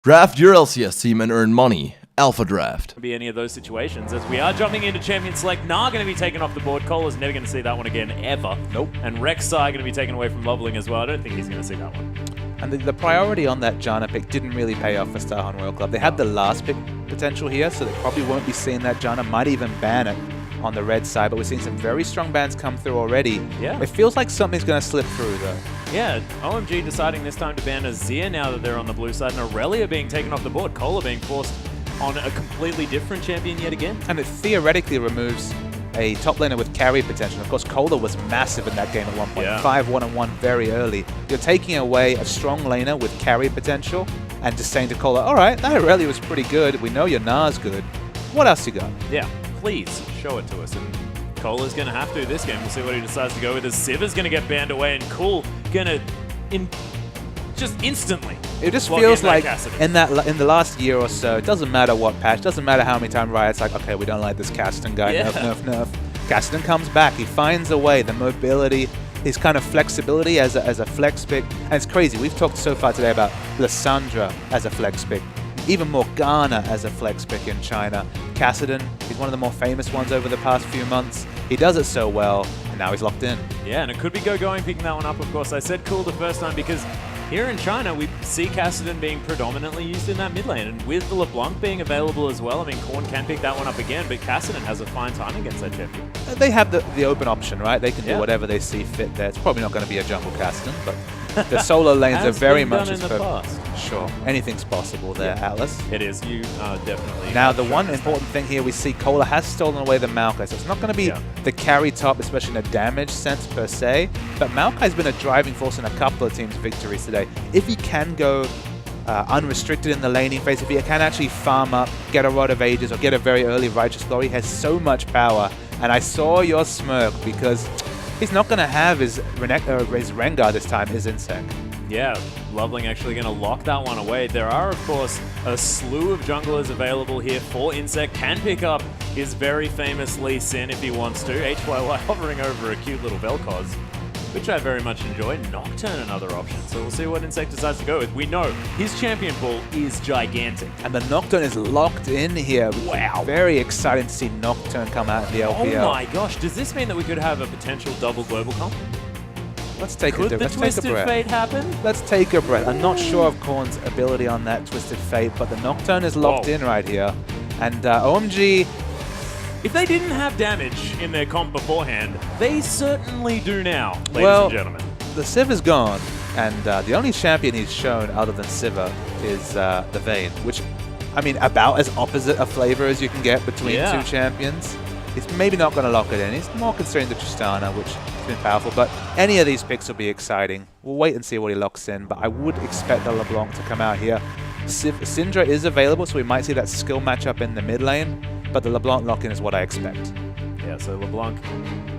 Draft your LCS team and earn money. Alpha Draft. Be any of those situations as we are jumping into Champion Select. Nah going to be taken off the board. Cola's never going to see that one again, ever. Nope. And Rek'Sai going to be taken away from Loveling as well. I don't think he's going to see that one. And the priority on that Janna pick didn't really pay off for Starhan Royal Club. They had the last pick potential here, so they probably won't be seeing that Janna. Might even ban it on the red side, but we're seeing some very strong bans come through already. Yeah. It feels like something's going to slip through, though. Yeah, OMG deciding this time to ban Azir now that they're on the blue side, and Aurelia being taken off the board. Cola being forced on a completely different champion yet again. And it theoretically removes a top laner with carry potential. Of course, Cola was massive in that game at one point. Yeah. 5-1-1 very early. You're taking away a strong laner with carry potential and just saying to Cola, all right, that Aurelia was pretty good. We know your Na's good. What else you got? Yeah, please show it to us. And Cola's going to have to this game. We'll see what he decides to go with. As Siv's going to get banned away, and Cool going to just instantly. It just feels like Cassidy. in the last year or so, it doesn't matter what patch, doesn't matter how many times Riot's like, okay, we don't like this Cassidy guy, nerf. Cassidy comes back, he finds a way, the mobility, his kind of flexibility as a flex pick. And it's crazy, we've talked so far today about Lissandra as a flex pick, even Morgana as a flex pick in China. Cassidy, he's one of the more famous ones over the past few months. He does it so well, and now he's locked in. Yeah, and it could be going picking that one up, of course. I said Cool the first time because here in China, we see Cassidy being predominantly used in that mid lane, and with the LeBlanc being available as well, I mean, Korn can pick that one up again, but Cassidy has a fine time against that champion. They have the open option, right? They can do whatever they see fit there. It's probably not going to be a jungle Cassidy, but the solo lanes are very much in the past. Sure, anything's possible there, Atlas. It is. You are definitely. Now, the one important thing here, we see Cola has stolen away the Maokai, so it's not going to be the carry top, especially in a damage sense per se, but Maokai's been a driving force in a couple of teams' victories today. If he can go unrestricted in the laning phase, if he can actually farm up, get a Rod of Ages, or get a very early Righteous Glory, he has so much power. And I saw your smirk because he's not going to have his Rengar this time, his Insect. Yeah, Loveling actually going to lock that one away. There are, of course, a slew of junglers available here for Insect. Can pick up his very famous Lee Sin if he wants to. HYY hovering over a cute little Vel'Koz, which I very much enjoy. Nocturne another option, so we'll see what Insect decides to go with. We know his champion pool is gigantic. And the Nocturne is locked in here. Wow. Very exciting to see Nocturne come out in the LPL. Oh my gosh, does this mean that we could have a potential double global comp? Let's take Could a the Twisted Fate happen? Let's take a breath. I'm not sure of Korn's ability on that Twisted Fate, but the Nocturne is locked in right here. And OMG... If they didn't have damage in their comp beforehand, they certainly do now, ladies and gentlemen. The Civ is gone, and the only champion he's shown other than Siva is the Vayne, which, I mean, about as opposite a flavor as you can get between two champions. He's maybe not going to lock it in. He's more considering the Tristana, which has been powerful, but any of these picks will be exciting. We'll wait and see what he locks in, but I would expect the LeBlanc to come out here. Syndra is available, so we might see that skill matchup in the mid lane, but the LeBlanc lock-in is what I expect. Yeah, so LeBlanc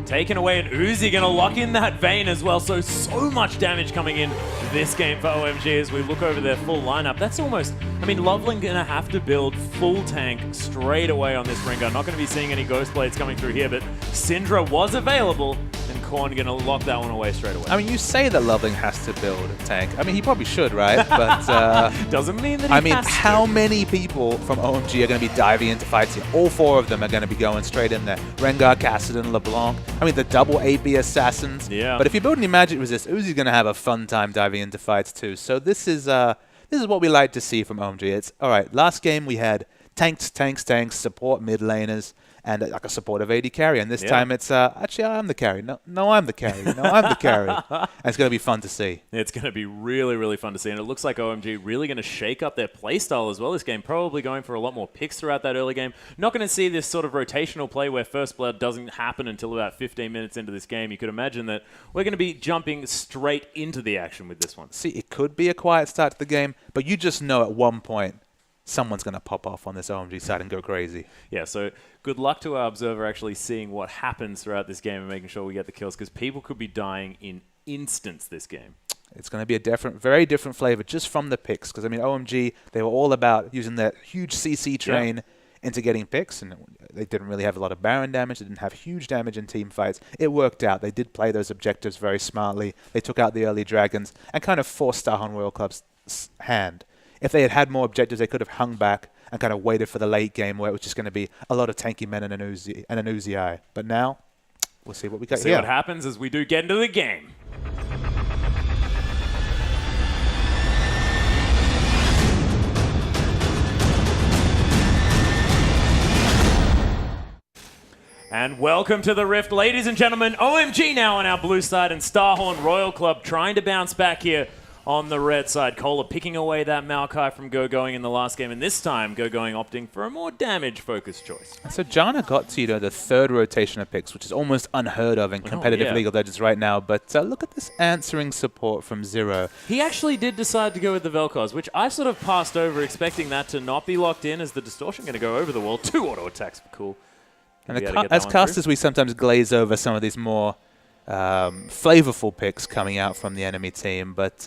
taken away, and Uzi going to lock in that Vayne as well. So much damage coming in this game for OMG as we look over their full lineup. That's almost, I mean, Loveling going to have to build full tank straight away on this Rengar. Not going to be seeing any Ghost Blades coming through here, but Syndra was available, and Korn going to lock that one away straight away. I mean, you say that Loveling has to build a tank. I mean, he probably should, right? But doesn't mean that he has to. How many people from OMG are going to be diving into fights here? All four of them are going to be going straight in there. Rengar, Cassidy, LeBlanc. I mean, the double AB assassins. Yeah. But if you build any magic resist, Uzi's going to have a fun time diving into fights too. So this is what we like to see from OMG. It's all right. Last game we had tanks, support mid laners, and like a supportive AD carry. And this time it's actually I'm the carry. No, I'm the carry. No, I'm the carry. And it's going to be fun to see. It's going to be really, really fun to see. And it looks like OMG really going to shake up their playstyle as well this game. Probably going for a lot more picks throughout that early game. Not going to see this sort of rotational play where First Blood doesn't happen until about 15 minutes into this game. You could imagine that we're going to be jumping straight into the action with this one. See, it could be a quiet start to the game, but you just know at one point someone's going to pop off on this OMG side and go crazy. Yeah, so good luck to our observer actually seeing what happens throughout this game and making sure we get the kills, because people could be dying in instants this game. It's going to be a very different flavor just from the picks, because, I mean, OMG, they were all about using that huge CC train into getting picks, and they didn't really have a lot of Baron damage. They didn't have huge damage in team fights. It worked out. They did play those objectives very smartly. They took out the early dragons and kind of forced Starhan Royal Club's hand if they had had more objectives, they could have hung back and kind of waited for the late game where it was just going to be a lot of tanky men and an Uzi eye. But now, we'll see what we got here. See what happens as we do get into the game. And welcome to the Rift, ladies and gentlemen. OMG now on our blue side and Starhorn Royal Club trying to bounce back here on the red side. Kohler picking away that Maokai from Go-Going in the last game, and this time Go-Going opting for a more damage-focused choice. So Janna got to, the third rotation of picks, which is almost unheard of in competitive League of Legends right now. But look at this answering support from Zero. He actually did decide to go with the Vel'Koz, which I sort of passed over, expecting that to not be locked in as the Distortion going to go over the wall. 2 auto attacks, cool. And as casters, we sometimes glaze over some of these more flavorful picks coming out from the enemy team. But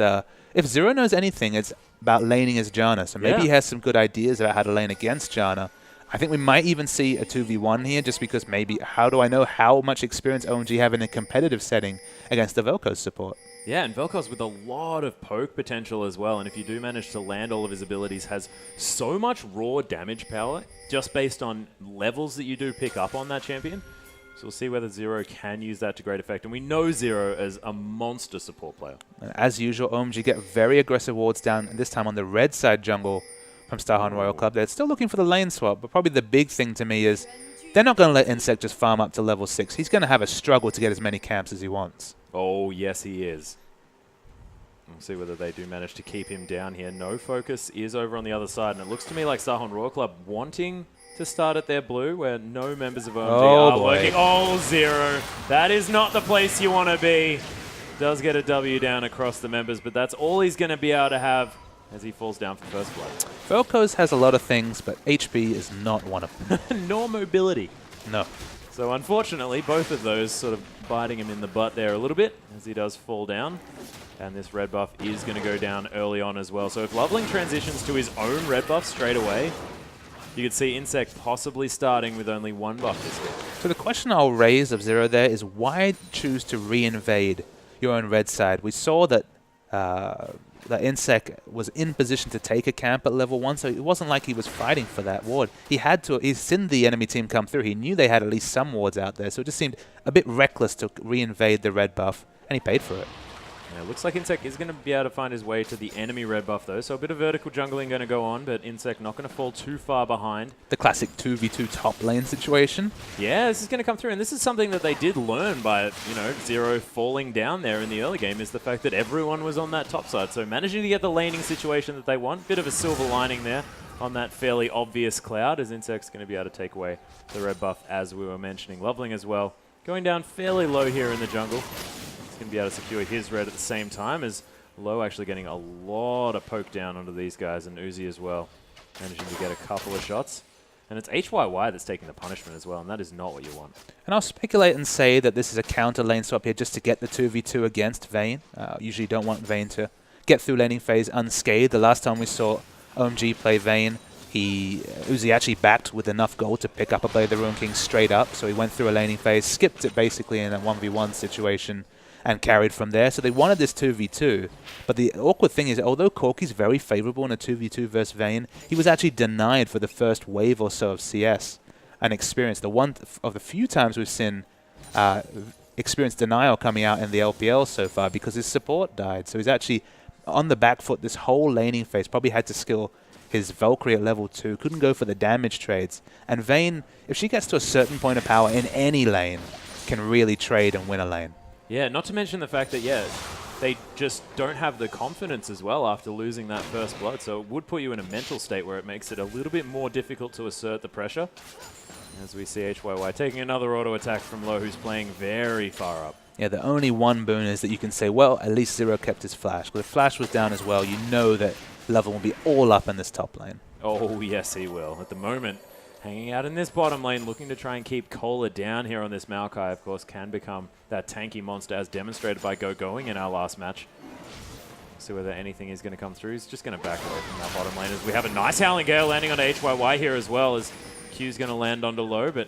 if Zero knows anything, it's about laning as Janna. So maybe he has some good ideas about how to lane against Janna. I think we might even see a 2v1 here, just because maybe how do I know how much experience OMG have in a competitive setting against the Vel'Koz support? Yeah, and Vel'Koz with a lot of poke potential as well, and if you do manage to land all of his abilities, has so much raw damage power just based on levels that you do pick up on that champion. So we'll see whether Zero can use that to great effect, and we know Zero as a monster support player. And as usual, OMG get very aggressive wards down, and this time on the red side jungle from Starhorn Royal Club. They're still looking for the lane swap, but probably the big thing to me is they're not going to let Insect just farm up to level 6. He's going to have a struggle to get as many camps as he wants. Oh, yes, he is. We'll see whether they do manage to keep him down here. No focus is over on the other side, and it looks to me like Starhorn Royal Club wanting to start at their blue, where no members of OMG are working. Oh, Zero. That is not the place you want to be. Does get a W down across the members, but that's all he's going to be able to have as he falls down for first blood. Vel'Koz has a lot of things, but HP is not one of them. Nor mobility. No. So unfortunately, both of those sort of biting him in the butt there a little bit as he does fall down. And this red buff is going to go down early on as well. So if Loveling transitions to his own red buff straight away, you could see Insect possibly starting with only 1 buff this game. So the question I'll raise of Zero there is why choose to re-invade your own red side? We saw that that Insect was in position to take a camp at level 1, so it wasn't like he was fighting for that ward. He's seen the enemy team come through. He knew they had at least some wards out there, so it just seemed a bit reckless to re-invade the red buff, and he paid for it. Yeah, looks like Insect is going to be able to find his way to the enemy red buff, though, so a bit of vertical jungling going to go on, but Insect not going to fall too far behind. The classic 2v2 top lane situation. Yeah, this is going to come through, and this is something that they did learn by, Zero falling down there in the early game, is the fact that everyone was on that top side. So managing to get the laning situation that they want, bit of a silver lining there on that fairly obvious cloud, as Insect's going to be able to take away the red buff, as we were mentioning. Loveling as well, going down fairly low here in the jungle. Going to be able to secure his red at the same time, as Low actually getting a lot of poke down onto these guys, and Uzi as well, managing to get a couple of shots. And it's HYY that's taking the punishment as well, and that is not what you want. And I'll speculate and say that this is a counter lane swap here just to get the 2v2 against Vayne. Usually don't want Vayne to get through laning phase unscathed. The last time we saw OMG play Vayne, Uzi actually backed with enough gold to pick up a Blade of the Ruin King straight up, so he went through a laning phase, skipped it basically in a 1v1 situation, and carried from there. So they wanted this 2v2. But the awkward thing is, although Corki's very favorable in a 2v2 versus Vayne, he was actually denied for the first wave or so of CS and experience. The one of the few times we've seen experience denial coming out in the LPL so far because his support died. So he's actually on the back foot this whole laning phase. Probably had to skill his Valkyrie at level 2. Couldn't go for the damage trades. And Vayne, if she gets to a certain point of power in any lane, can really trade and win a lane. Yeah, not to mention the fact that, they just don't have the confidence as well after losing that first blood. So it would put you in a mental state where it makes it a little bit more difficult to assert the pressure. As we see HYY taking another auto attack from Low, who's playing very far up. Yeah, the only one boon is that you can say, well, at least Zero kept his flash. Because if flash was down as well, you know that Lover will be all up in this top lane. Oh, yes, he will. At the moment, hanging out in this bottom lane, looking to try and keep Kohler down here on this Maokai, of course, can become that tanky monster as demonstrated by Go-Going in our last match. See whether anything is going to come through. He's just going to back away from that bottom lane as we have a nice Howling Gale landing onto HYY here as well, as Q's going to land onto Low, but...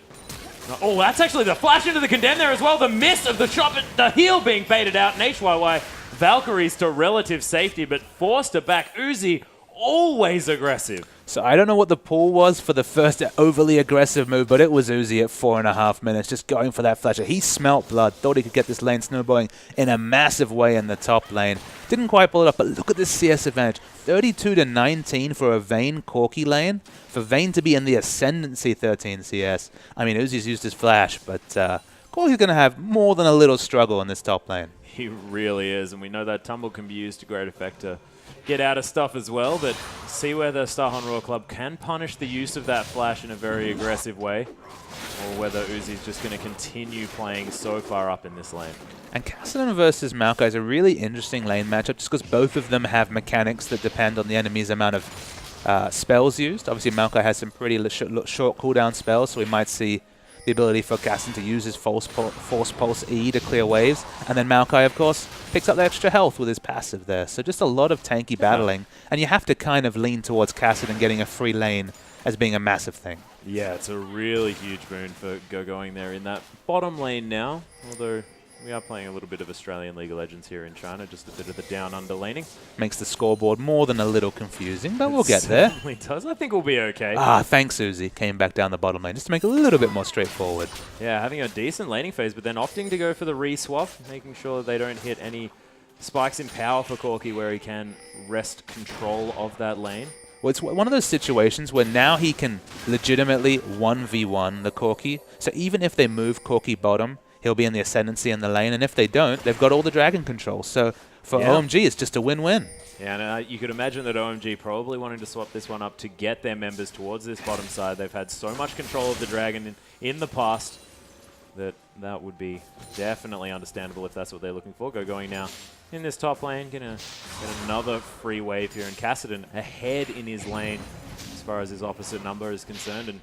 Oh, that's actually the flash into the Condemn there as well. The miss of the shot, but the heal being baited out, and HYY Valkyries to relative safety, but forced to back Uzi always aggressive. So I don't know what the pull was for the first overly aggressive move, but it was Uzi at 4.5 minutes, just going for that flasher. He smelt blood, thought he could get this lane snowballing in a massive way in the top lane. Didn't quite pull it up, but look at this CS advantage. 32-19 for a Vayne Corki lane. For Vayne to be in the ascendancy 13 CS. I mean, Uzi's used his flash, but Corki's going to have more than a little struggle in this top lane. He really is, and we know that tumble can be used to great effect to get out of stuff as well, but see whether the Starhorn Royal Club can punish the use of that flash in a very aggressive way, or whether Uzi's just going to continue playing so far up in this lane. And Kassadin versus Maokai is a really interesting lane matchup just because both of them have mechanics that depend on the enemy's amount of spells used. Obviously, Maokai has some pretty short cooldown spells, so we might see the ability for Kassadin to use his Force Pulse E to clear waves. And then Maokai, of course, picks up the extra health with his passive there. So just a lot of tanky battling. And you have to kind of lean towards Kassadin getting a free lane as being a massive thing. Yeah, it's a really huge boon for going there in that bottom lane now, although we are playing a little bit of Australian League of Legends here in China, just a bit of the down-under laning. Makes the scoreboard more than a little confusing, but we'll get there. It certainly does. I think we'll be okay. Ah, thanks, Uzi. Came back down the bottom lane just to make it a little bit more straightforward. Yeah, having a decent laning phase, but then opting to go for the re-swap, making sure that they don't hit any spikes in power for Corki where he can wrest control of that lane. Well, it's one of those situations where now he can legitimately 1v1 the Corki. So even if they move Corki bottom, he'll be in the ascendancy in the lane, and if they don't, they've got all the dragon control. So for OMG, it's just a win-win. Yeah, and you could imagine that OMG probably wanting to swap this one up to get their members towards this bottom side. They've had so much control of the dragon in the past that would be definitely understandable if that's what they're looking for. Going now in this top lane, gonna get another free wave here, and Kassadin ahead in his lane as far as his opposite number is concerned, and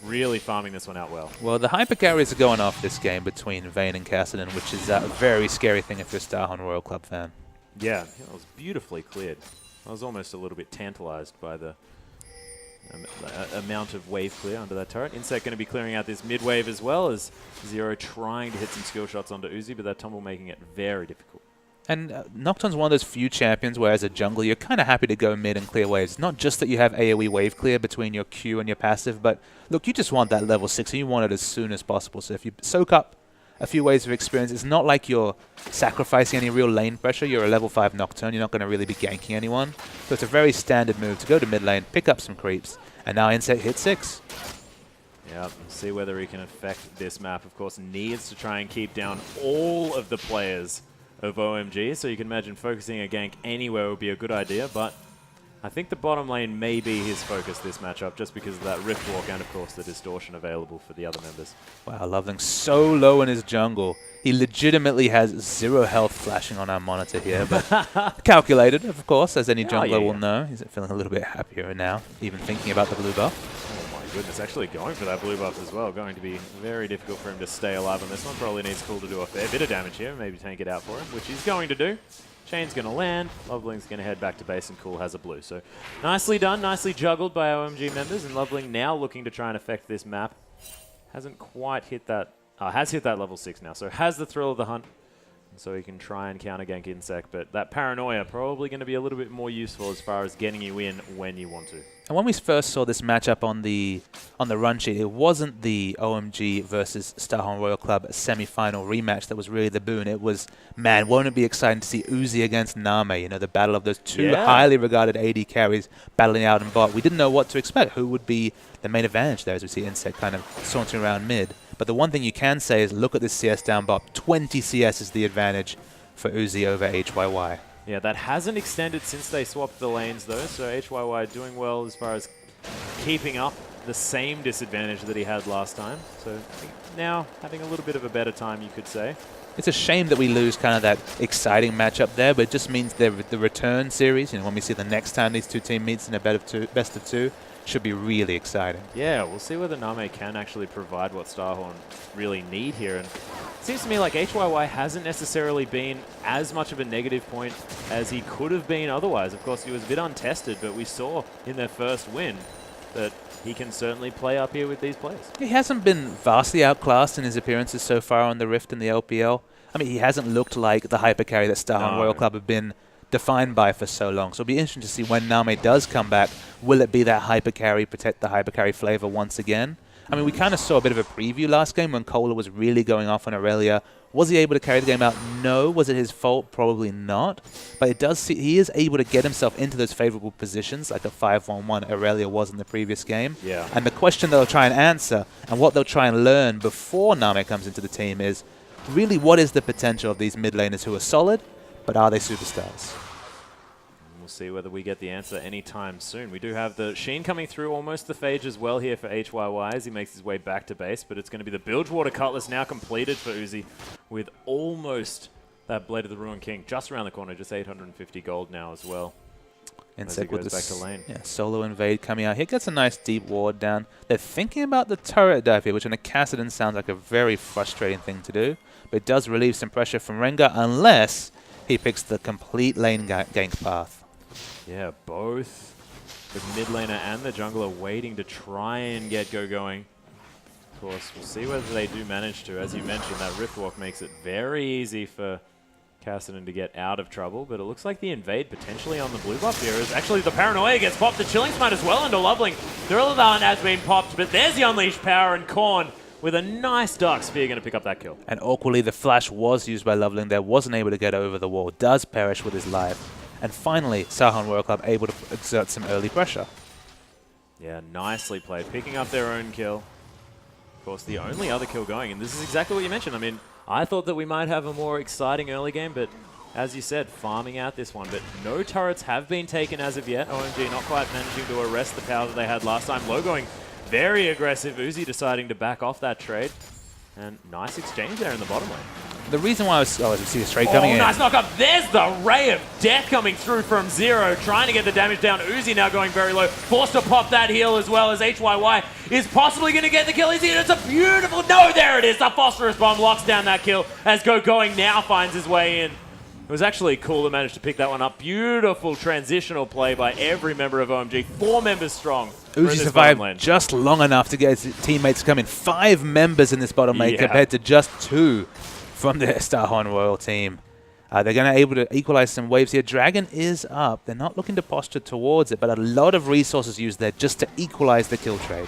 really farming this one out well. Well, the hyper carries are going off this game between Vayne and Kassadin, which is a very scary thing if you're a Starhorn Royal Club fan. Yeah, it was beautifully cleared. I was almost a little bit tantalized by the amount of wave clear under that turret. Insect going to be clearing out this mid wave as well, as Zero trying to hit some skill shots onto Uzi, but that tumble making it very difficult. And Nocturne's one of those few champions where as a jungler you're kind of happy to go mid and clear waves. Not just that you have AoE wave clear between your Q and your passive, but look, you just want that level 6 and you want it as soon as possible. So if you soak up a few waves of experience, it's not like you're sacrificing any real lane pressure. You're a level 5 Nocturne, you're not going to really be ganking anyone. So it's a very standard move to go to mid lane, pick up some creeps, and now Insect hit 6. Yeah, see whether he can affect this map. Of course, needs to try and keep down all of the players of OMG, so you can imagine focusing a gank anywhere would be a good idea, but I think the bottom lane may be his focus this matchup, just because of that Rift Walk and, of course, the distortion available for the other members. Wow, Loveling so low in his jungle. He legitimately has 0 health flashing on our monitor here, but calculated, of course, as any jungler will know. He's feeling a little bit happier now, even thinking about the blue buff. Goodness, actually going for that blue buff as well. Going to be very difficult for him to stay alive on this one. Probably needs Cool to do a fair bit of damage here, maybe tank it out for him, which he's going to do. Chain's going to land, Loveling's going to head back to base, and Cool has a blue. So nicely done, nicely juggled by OMG members, and Loveling now looking to try and affect this map. Hasn't quite hit that, has hit that level 6 now, so has the thrill of the hunt. So he can try and counter gank Insect, but that paranoia probably going to be a little bit more useful as far as getting you in when you want to. And when we first saw this matchup on the run sheet, it wasn't the OMG versus Starhorn Royal Club semi-final rematch that was really the boon. It was, man, won't it be exciting to see Uzi against Name, you know, the battle of those two highly regarded AD carries battling out in bot. We didn't know what to expect. Who would be the main advantage there as we see Insect kind of sauntering around mid. But the one thing you can say is look at this CS down bot. 20 CS is the advantage for Uzi over HYY. Yeah, that hasn't extended since they swapped the lanes, though, so HYY doing well as far as keeping up the same disadvantage that he had last time. So now having a little bit of a better time, you could say. It's a shame that we lose kind of that exciting matchup there, but it just means the return series, you know, when we see the next time these two teams meets in a best of two, should be really exciting. Yeah, we'll see whether Name can actually provide what Starhorn really need here. And it seems to me like HYY hasn't necessarily been as much of a negative point as he could have been otherwise. Of course, he was a bit untested, but we saw in their first win that he can certainly play up here with these players. He hasn't been vastly outclassed in his appearances so far on the Rift in the LPL. I mean, he hasn't looked like the hyper carry that Starhorn Royal Club have been defined by for so long. So it'll be interesting to see when Name does come back, will it be that hyper carry, protect the hyper carry flavor once again? I mean, we kind of saw a bit of a preview last game when Kohler was really going off on Aurelia. Was he able to carry the game out? No. Was it his fault? Probably not. But it does see he is able to get himself into those favorable positions, like a 5-1-1 Aurelia was in the previous game. Yeah. And the question they'll try and answer, and what they'll try and learn before Name comes into the team is, really, what is the potential of these mid laners who are solid, but are they superstars? We'll see whether we get the answer anytime soon. We do have the Sheen coming through, almost the phage as well here for HYY as he makes his way back to base, but it's going to be the Bilgewater Cutlass now completed for Uzi with almost that Blade of the Ruined King just around the corner, just 850 gold now as well. Insec with back to lane. Yeah, solo invade coming out here. Gets a nice deep ward down. They're thinking about the turret dive here, which in a Kassadin sounds like a very frustrating thing to do, but it does relieve some pressure from Rengar unless he picks the complete lane gank path. Yeah, both the mid laner and the jungler waiting to try and get going. Of course, we'll see whether they do manage to. As you mentioned, that Riftwalk makes it very easy for Kassadin to get out of trouble, but it looks like the invade potentially on the blue buff here is actually the Paranoia gets popped. The Chilling Smite as well into Loveling. The Rilladan has been popped, but there's the Unleashed Power, and Korn with a nice Dark Sphere going to pick up that kill. And awkwardly, the flash was used by Loveling there, wasn't able to get over the wall, does perish with his life. And finally, Sahan Royal Club able to exert some early pressure. Yeah, nicely played. Picking up their own kill. Of course, the only other kill going, and this is exactly what you mentioned. I mean, I thought that we might have a more exciting early game, but as you said, farming out this one. But no turrets have been taken as of yet. OMG not quite managing to arrest the power that they had last time. Low going very aggressive. Uzi deciding to back off that trade. And nice exchange there in the bottom lane. The reason why I was... Oh, I see a straight coming in. Nice knock-up. There's the Ray of Death coming through from Zero, trying to get the damage down. Uzi now going very low. Forced to pop that heal as well as HYY is possibly going to get the kill. It's a beautiful... No, there it is. The Phosphorus Bomb locks down that kill as Going now finds his way in. It was actually cool to manage to pick that one up. Beautiful transitional play by every member of OMG. 4 members strong. Uzi survived just long enough to get his teammates to come in. 5 members in this bottom lane compared to just 2 from the Starhorn Royal team. They're going to be able to equalize some waves here. Dragon is up. They're not looking to posture towards it, but a lot of resources used there just to equalize the kill trade.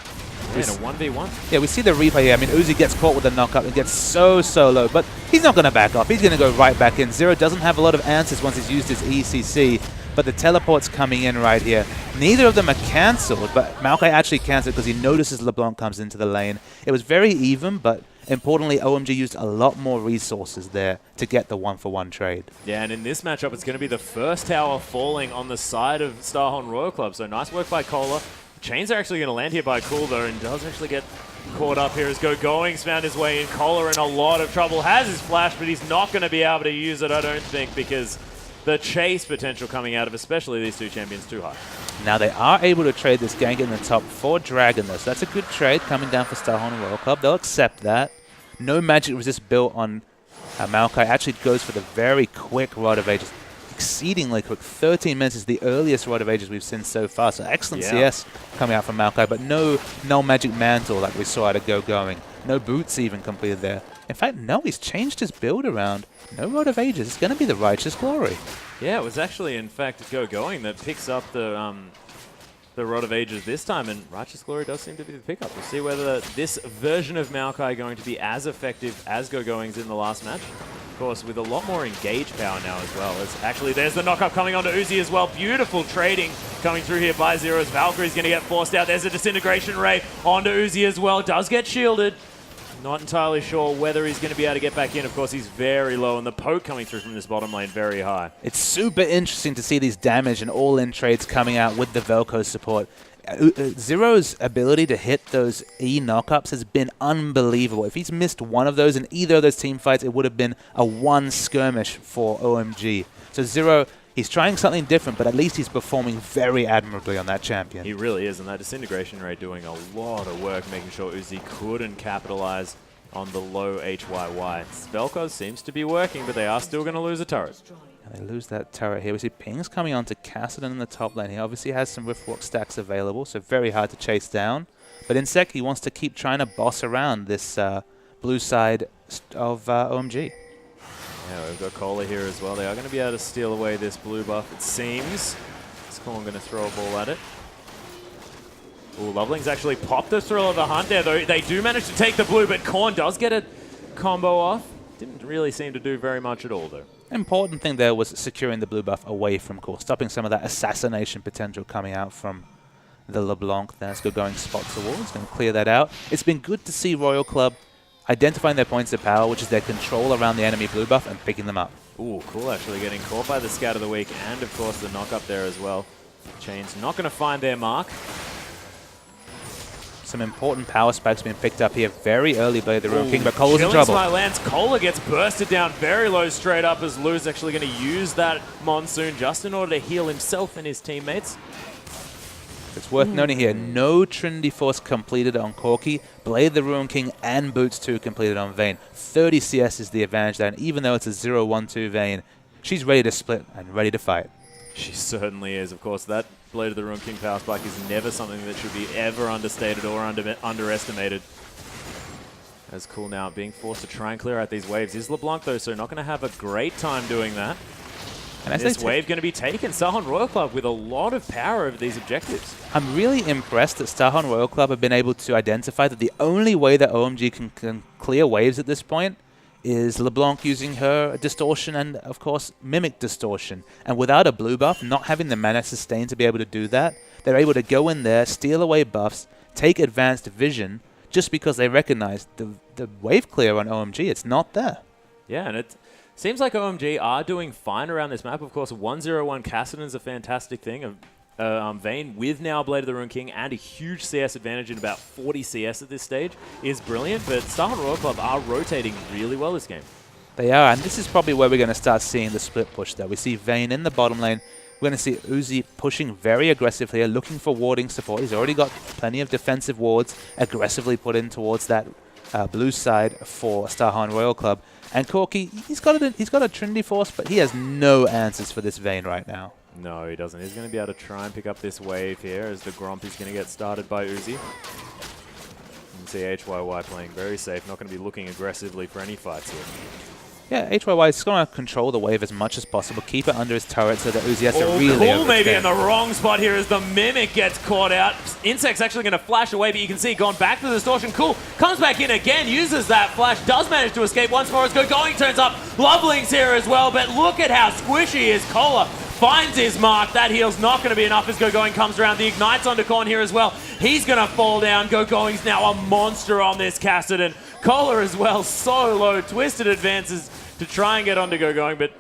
Yeah, in a 1v1. Yeah, we see the replay here. I mean, Uzi gets caught with a knock-up and gets so low, but he's not going to back off. He's going to go right back in. Zero doesn't have a lot of answers once he's used his ECC, but the teleport's coming in right here. Neither of them are cancelled, but Maokai actually cancelled because he notices LeBlanc comes into the lane. It was very even, but importantly, OMG used a lot more resources there to get the 1-for-1 trade. Yeah, and in this matchup, it's going to be the first tower falling on the side of Starhorn Royal Club. So nice work by Kohler. Chains are actually going to land here by Cool, though, and does actually get caught up here as Going's found his way in. Kohler in a lot of trouble. Has his flash, but he's not going to be able to use it, I don't think, because the chase potential coming out of especially these 2 champions too high. Now they are able to trade this gank in the top for Dragon, though. So that's a good trade coming down for Starhorn Royal Club. They'll accept that. No magic resist built on Maokai. Actually goes for the very quick Rod of Ages. Exceedingly quick. 13 minutes is the earliest Rod of Ages we've seen so far. So excellent CS coming out from Maokai, but no magic mantle like we saw out of Going. No boots even completed there. In fact, no, he's changed his build around. No Rod of Ages. It's going to be the Righteous Glory. Yeah, it was actually, in fact, Going that picks up the Rod of Ages this time, and Righteous Glory does seem to be the pickup. We'll see whether this version of Maokai going to be as effective as Going's in the last match. Of course, with a lot more engage power now as well. As actually, there's the knock-up coming onto Uzi as well. Beautiful trading coming through here by Zero's. Valkyrie's going to get forced out. There's a Disintegration Ray onto Uzi as well. Does get shielded. Not entirely sure whether he's going to be able to get back in. Of course, he's very low, and the poke coming through from this bottom lane very high. It's super interesting to see these damage and all-in trades coming out with the Vel'Koz support. Zero's ability to hit those E knockups has been unbelievable. If he's missed one of those in either of those team fights, it would have been a 1 skirmish for OMG. So Zero, he's trying something different, but at least he's performing very admirably on that champion. He really is, and that Disintegration Ray doing a lot of work, making sure Uzi couldn't capitalize on the low HYY. Vel'Koz seems to be working, but they are still going to lose a turret. And they lose that turret here. We see pings coming on to Kassadin in the top lane. He obviously has some Riftwalk stacks available, so very hard to chase down. But Insec, he wants to keep trying to boss around this blue side of OMG. Yeah, we've got Cola here as well. They are going to be able to steal away this blue buff, it seems. Is Korn going to throw a ball at it? Ooh, Loveling's actually popped the Thrill of the Hunt there, though. They do manage to take the blue, but Korn does get a combo off. Didn't really seem to do very much at all, though. Important thing there was securing the blue buff away from Core, stopping some of that assassination potential coming out from the LeBlanc. There's good going spot towards, going to clear that out. It's been good to see Royal Club identifying their points of power, which is their control around the enemy blue buff, and picking them up. Ooh, cool, actually getting caught by the Scout of the Week, and of course the knock up there as well. Chain's not going to find their mark. Some important power spikes being picked up here very early by the Ruin King, but Cola's in trouble. Smite lands. Cola gets bursted down very low straight up as Lou's actually going to use that Monsoon just in order to heal himself and his teammates. It's worth noting here, no Trinity Force completed on Corki. Blade the Ruin King and Boots 2 completed on Vayne. 30 CS is the advantage there, and even though it's a 0-1-2 Vayne, she's ready to split and ready to fight. She certainly is. Of course, that Blade of the Ruin King power spike is never something that should be ever understated or underestimated. As Cool now being forced to try and clear out these waves. Is LeBlanc, though, so not going to have a great time doing that. And this wave going to be taken. Starhorn Royal Club with a lot of power over these objectives. I'm really impressed that Starhorn Royal Club have been able to identify that the only way that OMG can clear waves at this point is LeBlanc using her distortion and, of course, mimic distortion. And without a blue buff, not having the mana sustain to be able to do that, they're able to go in there, steal away buffs, take advanced vision, just because they recognize the wave clear on OMG. It's not there. Yeah, and it seems like OMG are doing fine around this map. Of course, 101 Kassadin's a fantastic thing. Vayne with now Blade of the Ruin King and a huge CS advantage in about 40 CS at this stage is brilliant, but Starhorn Royal Club are rotating really well this game. They are, and this is probably where we're going to start seeing the split push there. We see Vayne in the bottom lane. We're going to see Uzi pushing very aggressively here, looking for warding support. He's already got plenty of defensive wards aggressively put in towards that blue side for Starhorn Royal Club. And Corki, he's got a Trinity Force, but he has no answers for this Vayne right now. No, he doesn't. He's going to be able to try and pick up this wave here as the Gromp is going to get started by Uzi. You can see HYY playing very safe, not going to be looking aggressively for any fights here. Yeah, HYY is going to control the wave as much as possible, keep it under his turret so that Uzi has to really Cool maybe in the wrong spot here as the Mimic gets caught out. Insect's actually going to flash away, but you can see gone back to the distortion. Cool, comes back in again, uses that flash, does manage to escape once more as Going turns up. Loveling's here as well, but look at how squishy is Cola. Finds his mark. That heal's not going to be enough as Going comes around. The Ignite's onto Korn here as well. He's going to fall down. Going's now a monster on this Kassadin. Cola as well, so low. Twisted advances to try and get onto Going, but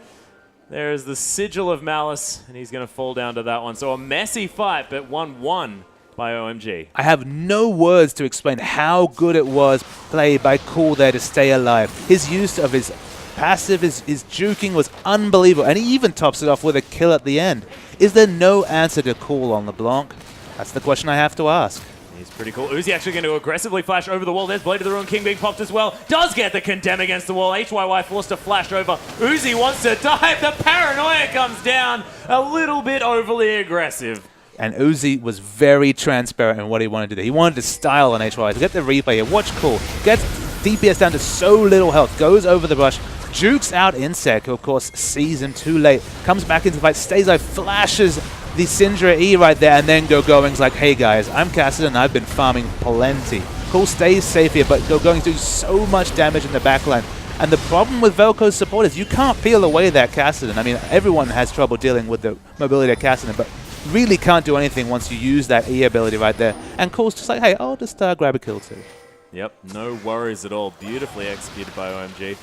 there's the Sigil of Malice, and he's going to fall down to that one. So a messy fight, but 1-1 by OMG. I have no words to explain how good it was played by Cool there to stay alive. His use of his passive, his juking was unbelievable, and he even tops it off with a kill at the end. Is there no answer to Cool on LeBlanc? That's the question I have to ask. He's pretty cool. Uzi actually going to aggressively flash over the wall. There's Blade of the Ruin King being popped as well. Does get the Condemn against the wall. HYY forced to flash over. Uzi wants to dive. The Paranoia comes down. A little bit overly aggressive. And Uzi was very transparent in what he wanted to do. He wanted to style on HYY. Get the replay here. Watch Cool. Gets DPS down to so little health. Goes over the brush. Jukes out Insect, who of course sees him too late. Comes back into the fight. Stays alive. Flashes the Syndra E right there, and then Going's like, hey guys, I'm Kassadin and I've been farming plenty. Cool stays safe here, but Going's doing so much damage in the backline. And the problem with Velko's support is you can't peel away that Kassadin. I mean, everyone has trouble dealing with the mobility of Kassadin, but really can't do anything once you use that E ability right there. And Cool's just like, hey, I'll just grab a kill too. Yep, no worries at all. Beautifully executed by OMG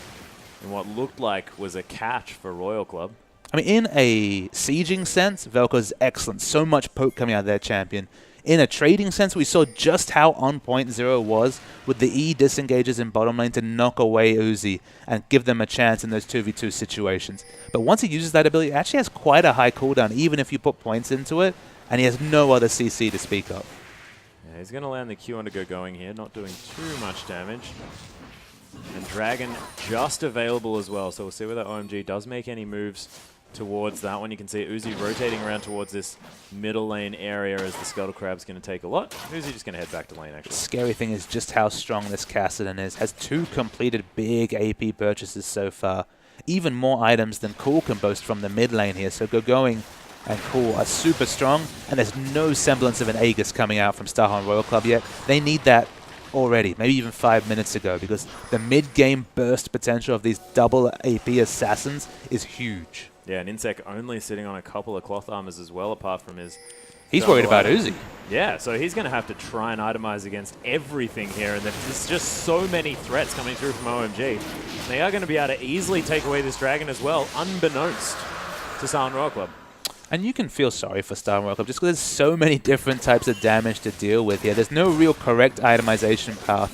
in what looked like was a catch for Royal Club. I mean, in a sieging sense, Velko's excellent. So much poke coming out of their champion. In a trading sense, we saw just how on point Zero was with the E disengages in bottom lane to knock away Uzi and give them a chance in those 2v2 situations. But once he uses that ability, it actually has quite a high cooldown, even if you put points into it, and he has no other CC to speak of. Yeah, he's going to land the Q on to Going here, not doing too much damage. And Dragon just available as well, so we'll see whether OMG does make any moves towards that one. You can see Uzi rotating around towards this middle lane area as the Scuttle Crab's going to take a lot. Uzi just going to head back to lane, actually. Scary thing is just how strong this Kassadin is. Has 2 completed big AP purchases so far. even more items than Cool can boast from the mid lane here. So Going and Cool are super strong, and there's no semblance of an Aegis coming out from Starhorn Royal Club yet. They need that already, maybe even 5 minutes ago, because the mid-game burst potential of these double AP assassins is huge. Yeah, and Insec only sitting on a couple of cloth armors as well, apart from his... He's worried about Uzi. Yeah, so he's going to have to try and itemize against everything here, and there's just so many threats coming through from OMG. They are going to be able to easily take away this dragon as well, unbeknownst to Starhorn Royal Club. And you can feel sorry for Starhorn Royal Club just because there's so many different types of damage to deal with here. There's no real correct itemization path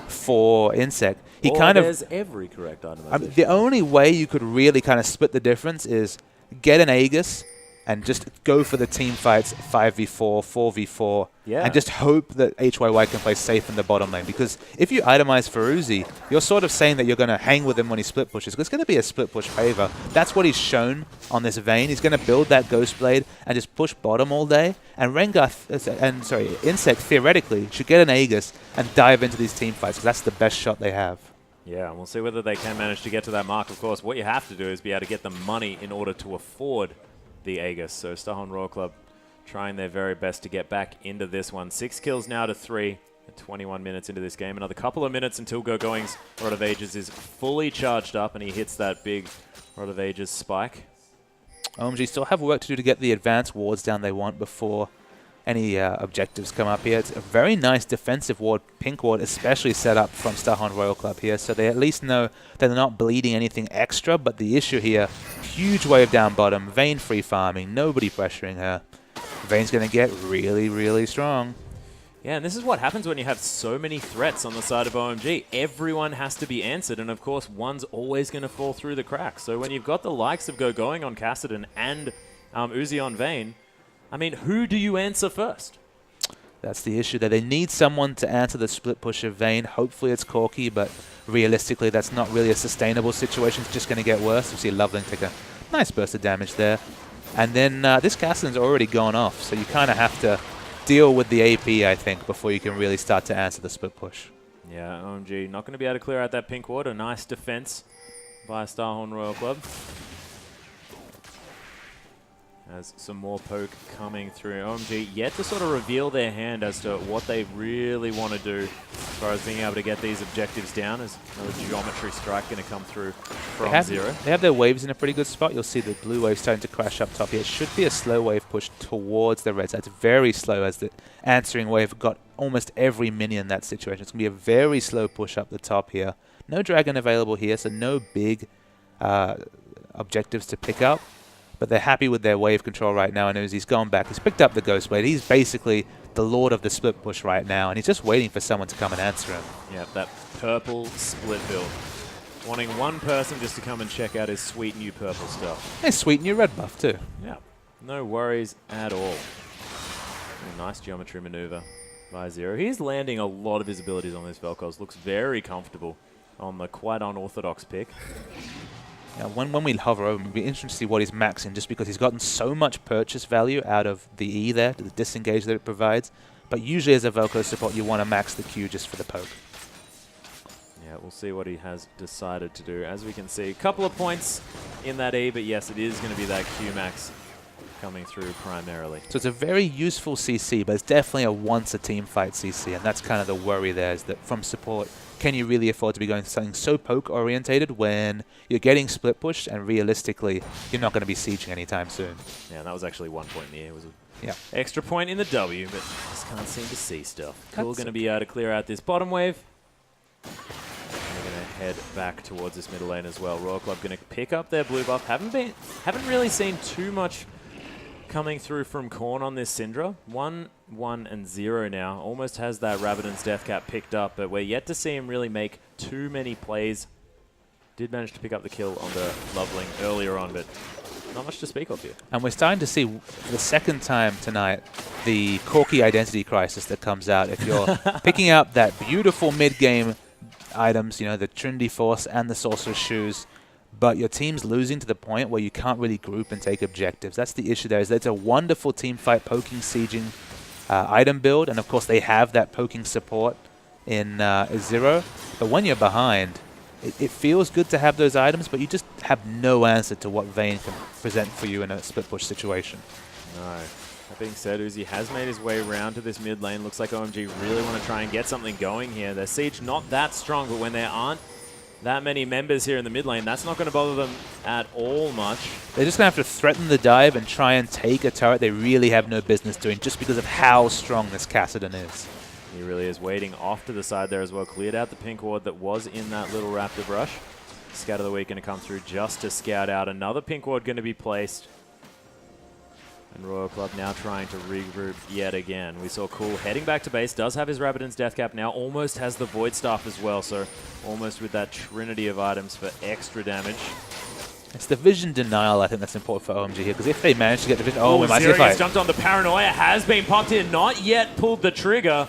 for Insec. There's every correct itemization. The only way you could really kind of split the difference is get an Aegis and just go for the team fights 5v4, 4v4, and just hope that HYY can play safe in the bottom lane. Because if you itemize for Uzi, you're sort of saying that you're going to hang with him when he split pushes. It's going to be a split push favor. That's what he's shown on this Vayne. He's going to build that Ghost Blade and just push bottom all day. And Insec theoretically should get an Aegis and dive into these team fights, because that's the best shot they have. Yeah, and we'll see whether they can manage to get to that mark. Of course, what you have to do is be able to get the money in order to afford the Aegis. So Starhorn Royal Club trying their very best to get back into this one. 6 kills now to 3 at 21 minutes into this game. Another couple of minutes until Going's Rod of Ages is fully charged up and he hits that big Rod of Ages spike. OMG still have work to do to get the advanced wards down they want before any objectives come up here. It's a very nice defensive ward, pink ward, especially set up from Starhorn Royal Club here, so they at least know they're not bleeding anything extra. But the issue here, huge wave down bottom, Vayne free farming, nobody pressuring her. Vayne's going to get really, really strong. Yeah, and this is what happens when you have so many threats on the side of OMG. Everyone has to be answered, and of course, one's always going to fall through the cracks. So when you've got the likes of Going on Kassadin and Uzi on Vayne, I mean, who do you answer first? That's the issue there. They need someone to answer the split push of Vayne. Hopefully it's Corki, but realistically that's not really a sustainable situation. It's just going to get worse. You see Loveling take a nice burst of damage there. And then this Kassadin's already gone off, so you kind of have to deal with the AP, I think, before you can really start to answer the split push. Yeah, OMG not going to be able to clear out that pink ward. A nice defense by Starhorn Royal Club. As some more poke coming through. OMG yet to sort of reveal their hand as to what they really want to do as far as being able to get these objectives down. As another geometry strike going to come through from Zero. They have their waves in a pretty good spot. You'll see the blue wave starting to crash up top here. It should be a slow wave push towards the red side. It's very slow, as the answering wave got almost every minion in that situation. It's going to be a very slow push up the top here. No dragon available here, so no big objectives to pick up. But they're happy with their wave control right now, and Uzi's gone back. He's picked up the Ghost Blade. He's basically the lord of the split push right now, and he's just waiting for someone to come and answer him. Yeah, that purple split build. Wanting one person just to come and check out his sweet new purple stuff. And sweet new red buff too. Yeah, no worries at all. A nice geometry maneuver by Zero. He's landing a lot of his abilities on this Vel'Koz. Looks very comfortable on the quite unorthodox pick. Yeah, when we hover over, it'll be interesting to see what he's maxing, just because he's gotten so much purchase value out of the E there, the disengage that it provides. But usually as a Vel'Koz support, you want to max the Q just for the poke. Yeah, we'll see what he has decided to do. As we can see, a couple of points in that E, but yes, it is going to be that Q max coming through primarily. So it's a very useful CC, but it's definitely a once-a-team fight CC, and that's kind of the worry there, is that from support, can you really afford to be going to something so poke-orientated when you're getting split pushed and realistically you're not going to be sieging anytime soon? Yeah, and that was actually 1 point in the air. It was an extra point in the W, but just can't seem to see stuff. Cool going to be able to clear out this bottom wave. And they're going to head back towards this middle lane as well. Royal Club going to pick up their blue buff. Haven't really seen too much coming through from Korn on this Syndra. 1, 1, and 0 now. Almost has that Rabadon's Death Cap picked up, but we're yet to see him really make too many plays. Did manage to pick up the kill on the Loveling earlier on, but not much to speak of here. And we're starting to see, for the second time tonight, the Corki identity crisis that comes out. If you're picking up that beautiful mid-game items, you know, the Trinity Force and the Sorcerer's Shoes, but your team's losing to the point where you can't really group and take objectives. That's the issue there, is that it's a wonderful team fight, poking, sieging item build, and of course they have that poking support in Zero. But when you're behind, it feels good to have those items, but you just have no answer to what Vayne can present for you in a split push situation. No. That being said, Uzi has made his way around to this mid lane. Looks like OMG really want to try and get something going here. Their siege not that strong, but when there aren't that many members here in the mid lane, that's not going to bother them at all much. They're just going to have to threaten the dive and try and take a turret they really have no business doing just because of how strong this Kassadin is. He really is waiting off to the side there as well. Cleared out the pink ward that was in that little raptor brush. Scout of the week going to come through just to scout out. Another pink ward going to be placed. And Royal Club now trying to regroup yet again. We saw Cool heading back to base. Does have his Rabbitin's Death Cap now. Almost has the Void Staff as well. So almost with that trinity of items for extra damage. It's the vision denial, I think, that's important for OMG here. Because if they manage to get the vision... Oh, we might see a Zero fight. gets jumped on the Paranoia. Has been popped in. Not yet pulled the trigger.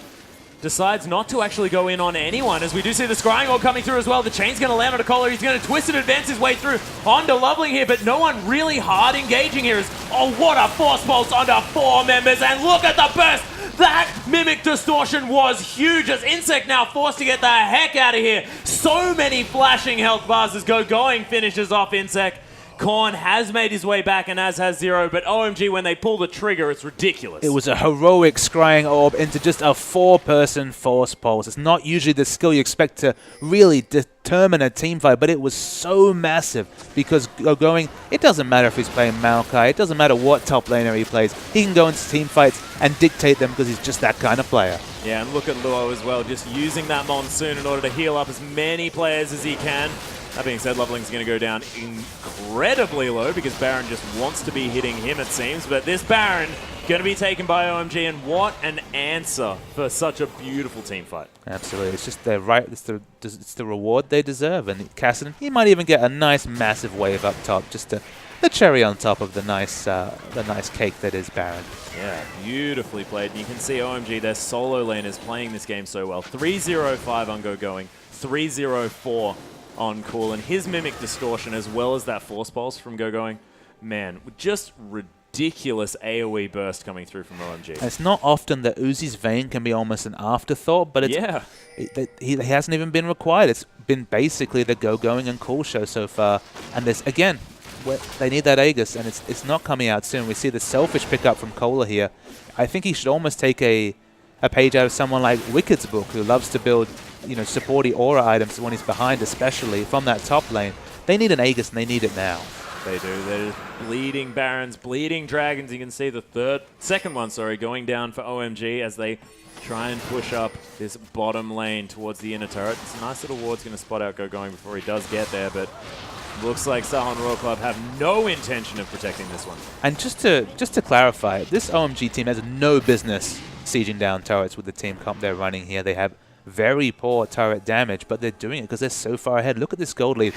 Decides not to actually go in on anyone, as we do see the Scrying Orb coming through as well. The chain's going to land on a collar. He's going to twist and advance his way through onto Loveling here, but no one really hard engaging here. Oh, what a Force Pulse onto 4 members, and look at the burst! That Mimic Distortion was huge, as Insect now forced to get the heck out of here. So many flashing health bars as Going finishes off Insect. Korn has made his way back, and as has Zero, but OMG, when they pull the trigger, it's ridiculous. It was a heroic Scrying Orb into just a 4-person Force Pulse. It's not usually the skill you expect to really determine a team fight, but it was so massive because Going, it doesn't matter if he's playing Maokai, it doesn't matter what top laner he plays, he can go into team fights and dictate them because he's just that kind of player. Yeah, and look at Luo as well, just using that Monsoon in order to heal up as many players as he can. That being said, Loveling's going to go down incredibly low because Baron just wants to be hitting him, it seems. But this Baron going to be taken by OMG, and what an answer for such a beautiful team fight. Absolutely. It's just their right. It's the reward they deserve. And Kassadin, he might even get a nice massive wave up top, just the cherry on top of the nice cake that is Baron. Yeah, beautifully played. And you can see OMG, their solo lane is playing this game so well. 3-0-5 on Going, 3-0-4 on Cool, and his Mimic Distortion as well as that Force Pulse from Going. Man, just ridiculous AoE burst coming through from OMG. It's not often that Uzi's Vayne can be almost an afterthought, but he hasn't even been required. It's been basically the Going and Cool show so far. And this, again, they need that Aegis, and it's not coming out soon. We see the selfish pickup from Cola here. I think he should almost take a page out of someone like Wicked's book, who loves to build, supporty aura items when he's behind, especially from that top lane. They need an Aegis, and they need it now. They do. They're just bleeding Barons, bleeding Dragons. You can see the second one, going down for OMG as they try and push up this bottom lane towards the inner turret. It's a nice little ward's going to spot out Going before he does get there, but looks like Sahan Royal Club have no intention of protecting this one. And just to clarify, this OMG team has no business sieging down turrets with the team comp they're running here. They have very poor turret damage, but they're doing it because they're so far ahead. Look at this gold lead.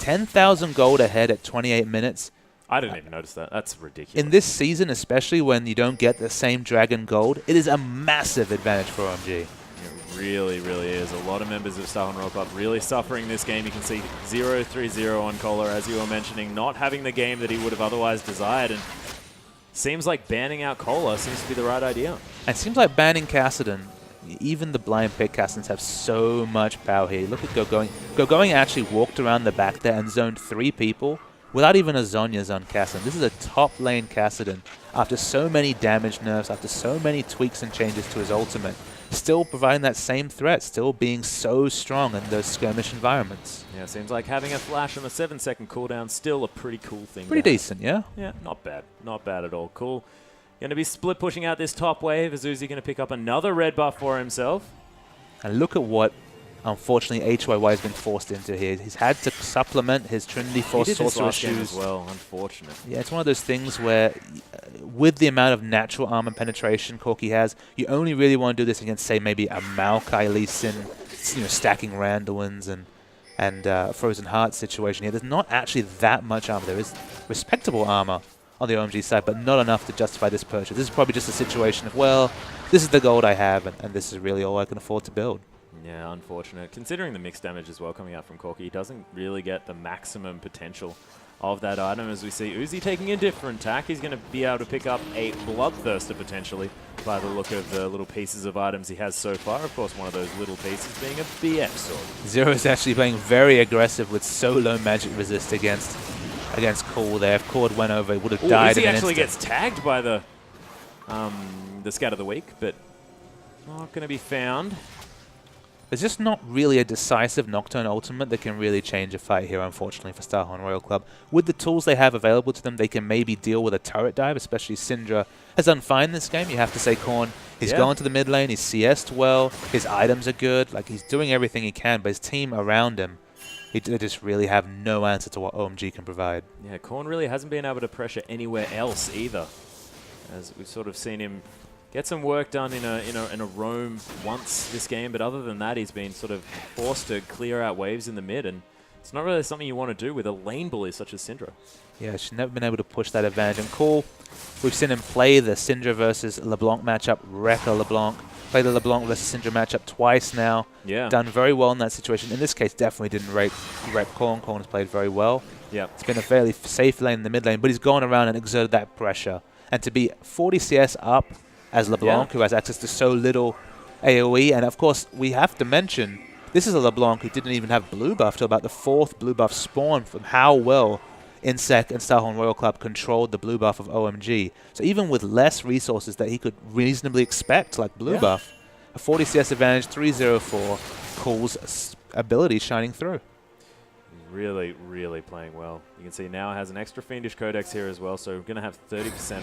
10,000 gold ahead at 28 minutes. I didn't even notice that. That's ridiculous. In this season, especially when you don't get the same Dragon gold, it is a massive advantage for OMG. It really, really is. A lot of members of Sahan Royal Club really suffering this game. You can see 0-3-0 on Kohler, as you were mentioning, not having the game that he would have otherwise desired. And seems like banning out Kohler seems to be the right idea. And it seems like banning Kassadin, even the blind pick Kassadins have so much power here. Look at Going. Going actually walked around the back there and zoned 3 people without even a Zhonya's on Kassadin. This is a top lane Kassadin after so many damage nerfs, after so many tweaks and changes to his ultimate. Still providing that same threat, still being so strong in those skirmish environments. Yeah, seems like having a flash on a 7-second cooldown still a pretty cool thing. Pretty decent, yeah? Yeah, not bad. Not bad at all. Cool. Going to be split pushing out this top wave. Azuzi going to pick up another red buff for himself. And look at what, unfortunately, HYY has been forced into here. He's had to supplement his Trinity Force Sorcerer shoes as well, unfortunate. Yeah, it's one of those things where, with the amount of natural armor penetration Corki has, you only really want to do this against, say, maybe a Maokai Lee Sin, stacking Randuins and Frozen Heart situation here. There's not actually that much armor. There is respectable armor on the OMG side, but not enough to justify this purchase. This is probably just a situation of, well, this is the gold I have, and this is really all I can afford to build. Yeah, unfortunate. Considering the mixed damage as well coming out from Corki, he doesn't really get the maximum potential of that item, as we see Uzi taking a different tack. He's going to be able to pick up a Bloodthirster potentially by the look of the little pieces of items he has so far. Of course, one of those little pieces being a BF sword. Zero is actually playing very aggressive with so low magic resist against Cool there. If Cord went over, he would have died in Uzi an actually instant. gets tagged by the Scat of the Week, but not going to be found. There's just not really a decisive Nocturne ultimate that can really change a fight here, unfortunately, for Starhorn Royal Club. With the tools they have available to them, they can maybe deal with a turret dive, especially Syndra has done fine this game. You have to say Korn, he's gone to the mid lane, he's CS'd well, his items are good, like he's doing everything he can, but his team around him, they just really have no answer to what OMG can provide. Yeah, Korn really hasn't been able to pressure anywhere else either, as we've sort of seen him get some work done in a roam once this game, but other than that, he's been sort of forced to clear out waves in the mid, and it's not really something you want to do with a lane bully such as Syndra. Yeah, she's never been able to push that advantage. And Cool, we've seen him play the Syndra versus LeBlanc matchup, wreck a LeBlanc. Play the LeBlanc versus Syndra matchup twice now. Yeah. Done very well in that situation. In this case, definitely didn't rep Korn. Korn has played very well. Yeah. It's been a fairly safe lane in the mid lane, but he's gone around and exerted that pressure. And to be 40 CS up as LeBlanc, who has access to so little AoE, and of course, we have to mention, this is a LeBlanc who didn't even have blue buff till about the 4th blue buff spawn from how well Insec and Starhorn Royal Club controlled the blue buff of OMG. So even with less resources that he could reasonably expect, like blue buff, a 40 CS advantage, 304, Cool's ability shining through. Really, really playing well. You can see now has an extra Fiendish Codex here as well, so we're going to have 30%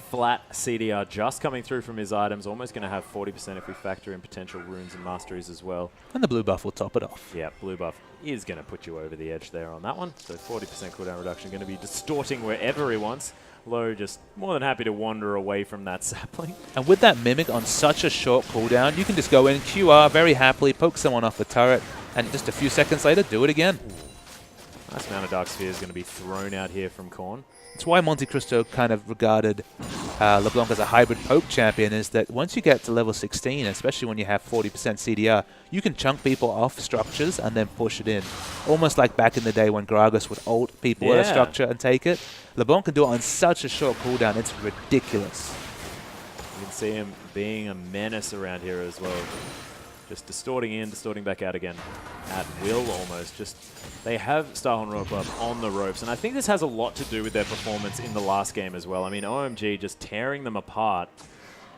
flat CDR just coming through from his items. Almost going to have 40% if we factor in potential runes and masteries as well. And the blue buff will top it off. Yeah, blue buff is going to put you over the edge there on that one. So 40% cooldown reduction, going to be distorting wherever he wants. Low just more than happy to wander away from that sapling. And with that Mimic on such a short cooldown, you can just go in, QR very happily, poke someone off the turret, and just a few seconds later, do it again. Nice amount of Dark Sphere is going to be thrown out here from Korn. It's why Monte Cristo kind of regarded LeBlanc as a hybrid poke champion, is that once you get to level 16, especially when you have 40% CDR, you can chunk people off structures and then push it in. Almost like back in the day when Gragas would ult people at a structure and take it. LeBlanc can do it on such a short cooldown, it's ridiculous. You can see him being a menace around here as well. Just distorting in, distorting back out again. At will, almost. Just they have Starhorn Royal Club on the ropes, and I think this has a lot to do with their performance in the last game as well. I mean, OMG just tearing them apart,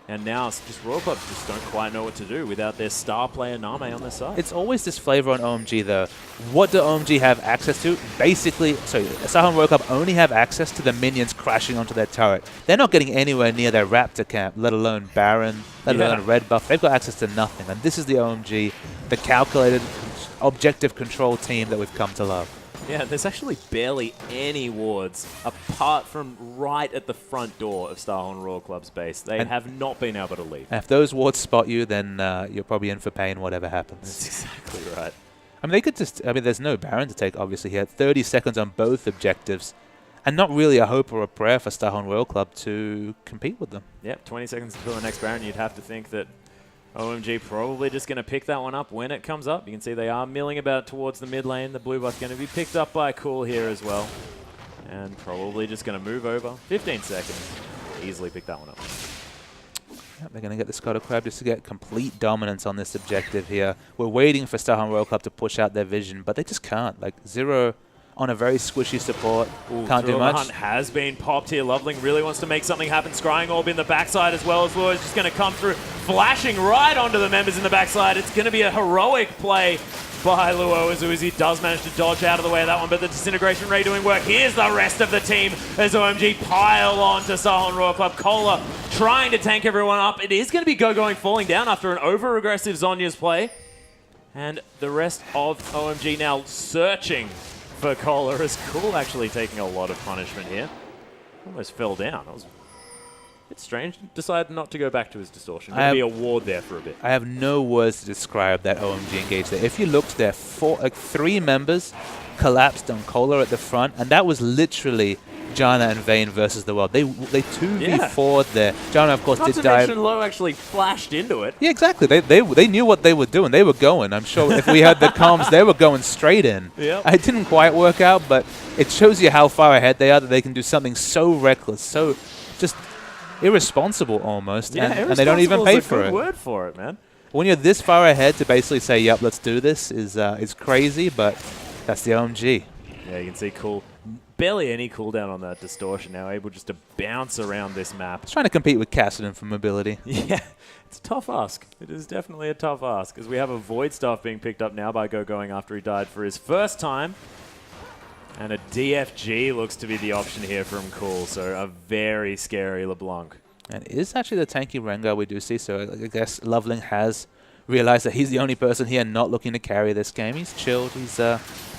and now just Royal Club just don't quite know what to do without their star player Name on their side. It's always this flavor on OMG, though. What do OMG have access to? Basically, sorry, Starhorn Royal Club only have access to the minions crashing onto their turret. They're not getting anywhere near their Raptor camp, let alone Baron, let alone Red Buff. They've got access to nothing, and this is the OMG, the calculated, objective control team that we've come to love. Yeah, there's actually barely any wards apart from right at the front door of Starhorn Royal Club's base. They have not been able to leave. And if those wards spot you, then you're probably in for pain, whatever happens. That's exactly right. I mean, they could just, I mean, there's no Baron to take, obviously, here. 30 seconds on both objectives, and not really a hope or a prayer for Starhorn Royal Club to compete with them. Yep, 20 seconds until the next Baron. You'd have to think that OMG probably just going to pick that one up when it comes up. You can see they are milling about towards the mid lane. The blue buff's going to be picked up by Cool here as well. And probably just going to move over. 15 seconds. Easily pick that one up. Yep, they're going to get the Scotto Crab just to get complete dominance on this objective here. We're waiting for Starhorn Royal Club to push out their vision, but they just can't. Like, Zero on a very squishy support. Can't do much. Hunt has been popped here. Loveling really wants to make something happen. Scrying Orb in the backside as well. Lure is just going to come through, flashing right onto the members in the backside. It's going to be a heroic play by Luo as Uzi does manage to dodge out of the way of that one, but the Disintegration Ray doing work. Here's the rest of the team as OMG pile on to Starhorn Royal Club. Cola trying to tank everyone up. It is going to be going falling down after an over-aggressive Zhonya's play. And the rest of OMG now searching for Cola as Cool actually taking a lot of punishment here. Almost fell down. That was a bit strange. Decided not to go back to his distortion. Going to be a ward there for a bit. I have no words to describe that OMG engage there. If you looked there, 3 members collapsed on Cola at the front, and that was literally Janna and Vayne versus the world. They 2v4'd there. Janna, of course, did dive. Low actually flashed into it. Yeah, exactly. They knew what they were doing. They were going. I'm sure if we had the comms, they were going straight in. Yep. It didn't quite work out, but it shows you how far ahead they are that they can do something so reckless, so just irresponsible almost, and they don't even pay for it. Word for it, man. When you're this far ahead to basically say, "Yep, let's do this," is crazy, but that's the OMG. Yeah, you can see cool. Barely any cooldown on that distortion now, able just to bounce around this map. It's trying to compete with Cassidy for mobility. Yeah, it's a tough ask. It is definitely a tough ask, as we have a Void Staff being picked up now by going after he died for his first time. And a DFG looks to be the option here from Cool, so a very scary LeBlanc. And it is actually the tanky Rengar we do see, so I guess Loveling has realized that he's the only person here not looking to carry this game. He's chilled, he's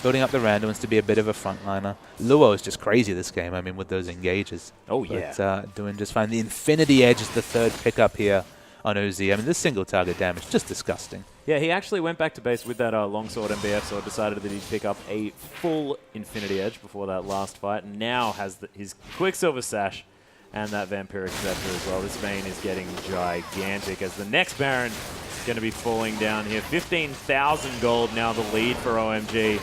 building up the randoms to be a bit of a frontliner. Luo is just crazy this game, I mean, with those engages. Oh, yeah. But doing just fine. The Infinity Edge is the third pickup here on Uzi. I mean, this single target damage, just disgusting. Yeah, he actually went back to base with that longsword MBF, so decided that he'd pick up a full Infinity Edge before that last fight, and now has his Quicksilver Sash and that Vampiric Scepter as well. This Vayne is getting gigantic as the next Baron is going to be falling down here. 15,000 gold now the lead for OMG,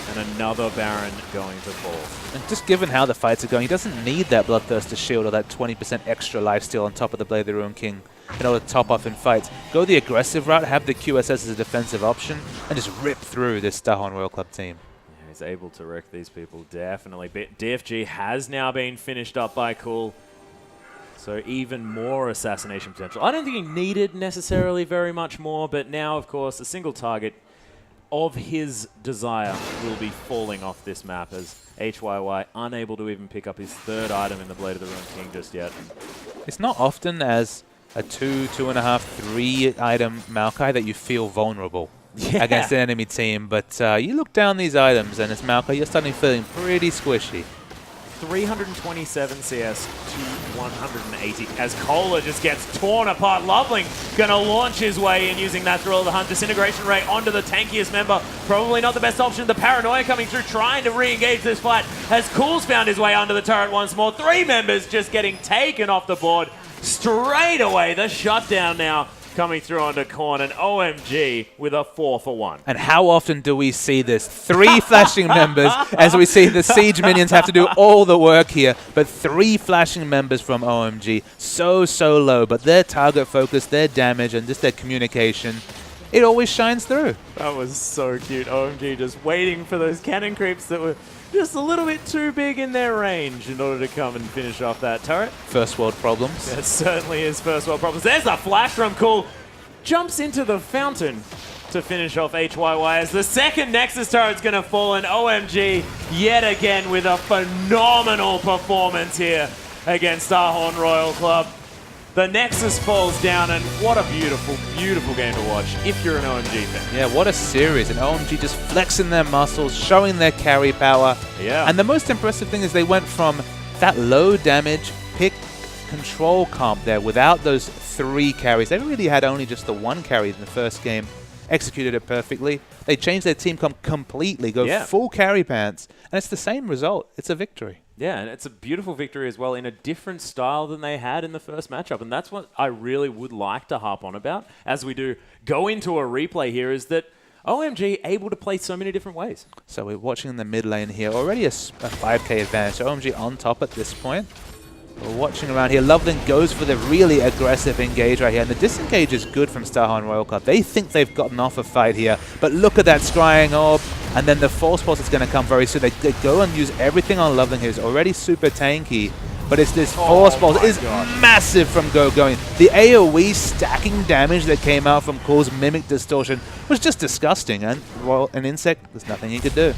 and another Baron going to fall. And just given how the fights are going, he doesn't need that Bloodthirster shield or that 20% extra lifesteal on top of the Blade of the Ruined King in order to top off in fights. Go the aggressive route, have the QSS as a defensive option, and just rip through this Dahon Royal Club team. Yeah, he's able to wreck these people, definitely. But DFG has now been finished up by Cool, so even more assassination potential. I don't think he needed necessarily very much more, but now, of course, a single target of his desire will be falling off this map as HYY unable to even pick up his third item in the Blade of the Ruined King just yet. It's not often as a 2, 2.5, 3 item Maokai that you feel vulnerable against an enemy team, but you look down these items and as Maokai, you're suddenly feeling pretty squishy. 327 CS to 180 as Kohler just gets torn apart. Loveling gonna launch his way in using that Thrill of the Hunt. Disintegration Ray onto the tankiest member. Probably not the best option. The Paranoia coming through, trying to re-engage this fight as Cool's found his way under the turret once more. 3 members just getting taken off the board straight away. The shutdown now coming through onto Korn, and OMG with a 4-for-1. And how often do we see this? 3 flashing members as we see the Siege minions have to do all the work here, but 3 flashing members from OMG. So low, but their target focus, their damage, and just their communication, it always shines through. That was so cute. OMG just waiting for those cannon creeps that were just a little bit too big in their range in order to come and finish off that turret. First world problems. That certainly is first world problems. There's a flash from Cool. Jumps into the fountain to finish off HYY as the second Nexus turret's going to fall, and OMG yet again with a phenomenal performance here against Dahon Royal Club. The Nexus falls down, and what a beautiful, beautiful game to watch if you're an OMG fan. Yeah, what a series. And OMG just flexing their muscles, showing their carry power. Yeah. And the most impressive thing is they went from that low damage pick control comp there without those 3 carries. They really had only just the 1 carry in the first game. Executed it perfectly. They changed their team comp completely, go full carry pants, and it's the same result. It's a victory. Yeah, and it's a beautiful victory as well in a different style than they had in the first matchup. And that's what I really would like to harp on about as we do go into a replay here, is that OMG able to play so many different ways. So we're watching in the mid lane here. Already a 5k advantage. So OMG on top at this point. We're watching around here. Loveling goes for the really aggressive engage right here. And the disengage is good from Starhorn Royal Club. They think they've gotten off a fight here. But look at that scrying orb. And then the Force Pulse is going to come very soon. They go and use everything on Loveling. He's already super tanky. But it's this Force Pulse is massive from going. The AoE stacking damage that came out from Cool's Mimic Distortion was just disgusting. And well, an Insect, there's nothing he could do.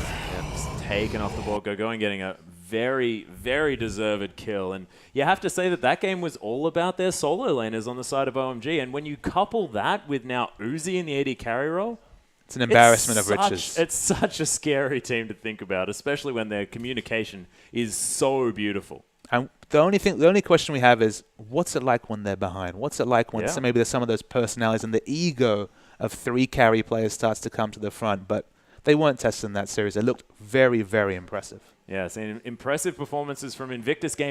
Yeah, just taken off the board. Going getting a very, very deserved kill. And you have to say that that game was all about their solo laners on the side of OMG. And when you couple that with now Uzi in the AD carry role, it's an embarrassment of riches. It's such a scary team to think about, especially when their communication is so beautiful. And the only question we have is, what's it like when they're behind? What's it like when maybe there's some of those personalities and the ego of 3 carry players starts to come to the front? But they weren't tested in that series. They looked very, very impressive. Yes, and impressive performances from Invictus Gaming.